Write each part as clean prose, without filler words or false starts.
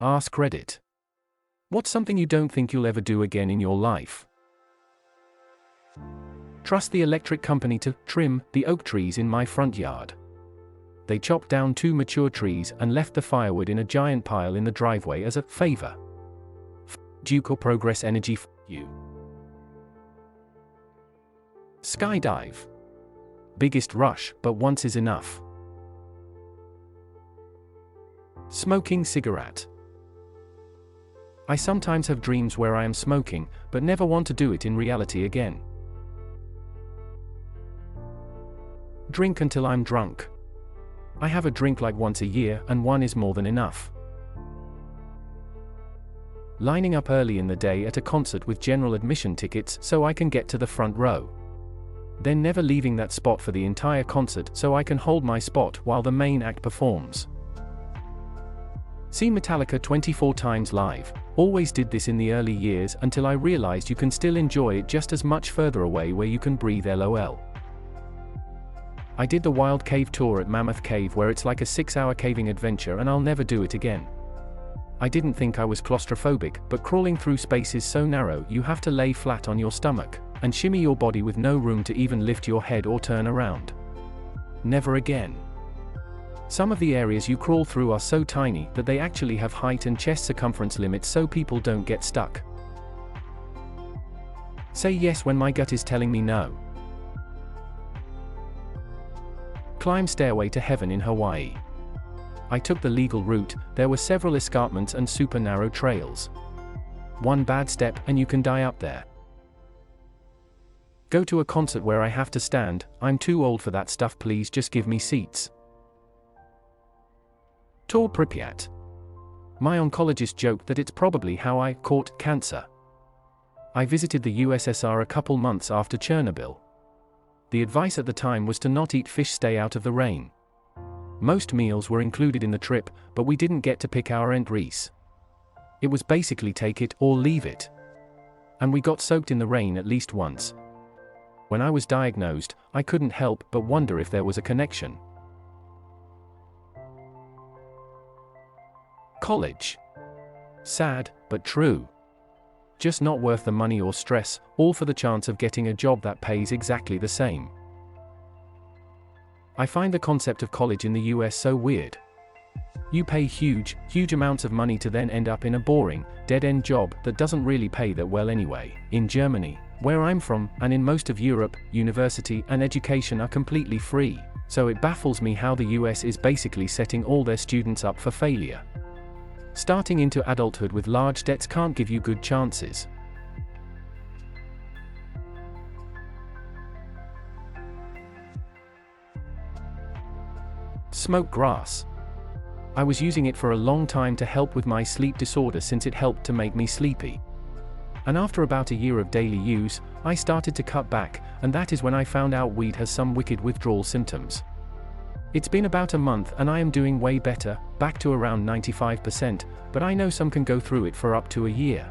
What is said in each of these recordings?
AskReddit. What's something you don't think you'll ever do again in your life? Trust the electric company to trim the oak trees in my front yard. They chopped down 2 mature trees and left the firewood in a giant pile in the driveway as a favor. Duke or Progress Energy, you. Skydive. Biggest rush, but once is enough. Smoking cigarette. I sometimes have dreams where I am smoking, but never want to do it in reality again. Drink until I'm drunk. I have a drink like once a year, and one is more than enough. Lining up early in the day at a concert with general admission tickets so I can get to the front row. Then never leaving that spot for the entire concert so I can hold my spot while the main act performs. See Metallica 24 times live. Always did this in the early years until I realized you can still enjoy it just as much further away where you can breathe LOL. I did the Wild Cave tour at Mammoth Cave where it's like a 6-hour caving adventure and I'll never do it again. I didn't think I was claustrophobic, but crawling through space is so narrow you have to lay flat on your stomach and shimmy your body with no room to even lift your head or turn around. Never again. Some of the areas you crawl through are so tiny that they actually have height and chest circumference limits so people don't get stuck. Say yes when my gut is telling me no. Climb stairway to heaven in Hawaii. I took the legal route. There were several escarpments and super narrow trails. One bad step and you can die up there. Go to a concert where I have to stand. I'm too old for that stuff, please just give me seats. Tour Pripyat. My oncologist joked that it's probably how I caught cancer. I visited the USSR a couple months after Chernobyl. The advice at the time was to not eat fish, stay out of the rain. Most meals were included in the trip, but we didn't get to pick our entries. It was basically take it or leave it. And we got soaked in the rain at least once. When I was diagnosed, I couldn't help but wonder if there was a connection. College. Sad, but true. Just not worth the money or stress, all for the chance of getting a job that pays exactly the same. I find the concept of college in the US so weird. You pay huge amounts of money to then end up in a boring, dead-end job that doesn't really pay that well anyway. In Germany, where I'm from, and in most of Europe, university and education are completely free, so it baffles me how the US is basically setting all their students up for failure. Starting into adulthood with large debts can't give you good chances. Smoke grass. I was using it for a long time to help with my sleep disorder since it helped to make me sleepy. And after about a year of daily use, I started to cut back, and that is when I found out weed has some wicked withdrawal symptoms. It's been about a month and I am doing way better, back to around 95%, but I know some can go through it for up to a year.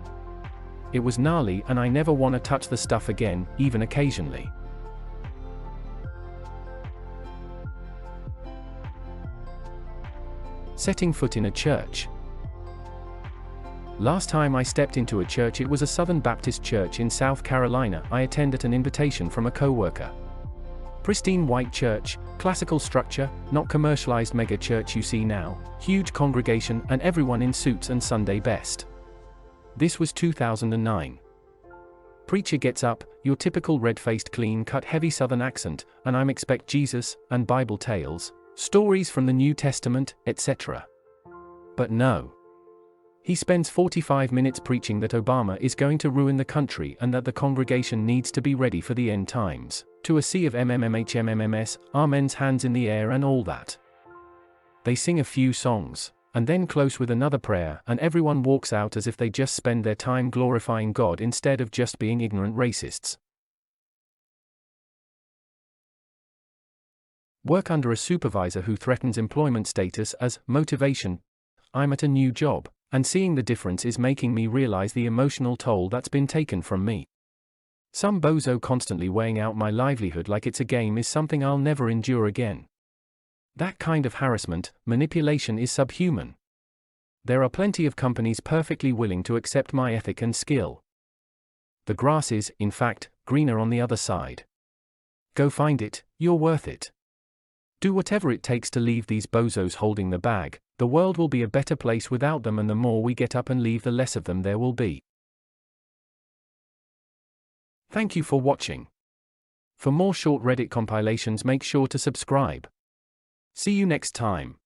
It was gnarly and I never want to touch the stuff again, even occasionally. Setting foot in a church. Last time I stepped into a church, it was a Southern Baptist church in South Carolina. I attended an invitation from a coworker. Pristine white church, classical structure, not commercialized mega church you see now, huge congregation and everyone in suits and Sunday best. This was 2009. Preacher gets up, your typical red-faced clean-cut heavy Southern accent, and I'm expect Jesus, and Bible tales, stories from the New Testament, etc. But no. He spends 45 minutes preaching that Obama is going to ruin the country and that the congregation needs to be ready for the end times, to a sea of MMMHMMMS, amens, hands in the air and all that. They sing a few songs, and then close with another prayer, and everyone walks out as if they just spend their time glorifying God instead of just being ignorant racists. Work under a supervisor who threatens employment status as motivation. I'm at a new job, and seeing the difference is making me realize the emotional toll that's been taken from me. Some bozo constantly weighing out my livelihood like it's a game is something I'll never endure again. That kind of harassment, manipulation is subhuman. There are plenty of companies perfectly willing to accept my ethic and skill. The grass is, in fact, greener on the other side. Go find it, you're worth it. Do whatever it takes to leave these bozos holding the bag. The world will be a better place without them, and the more we get up and leave, the less of them there will be. Thank you for watching. For more short Reddit compilations, make sure to subscribe. See you next time.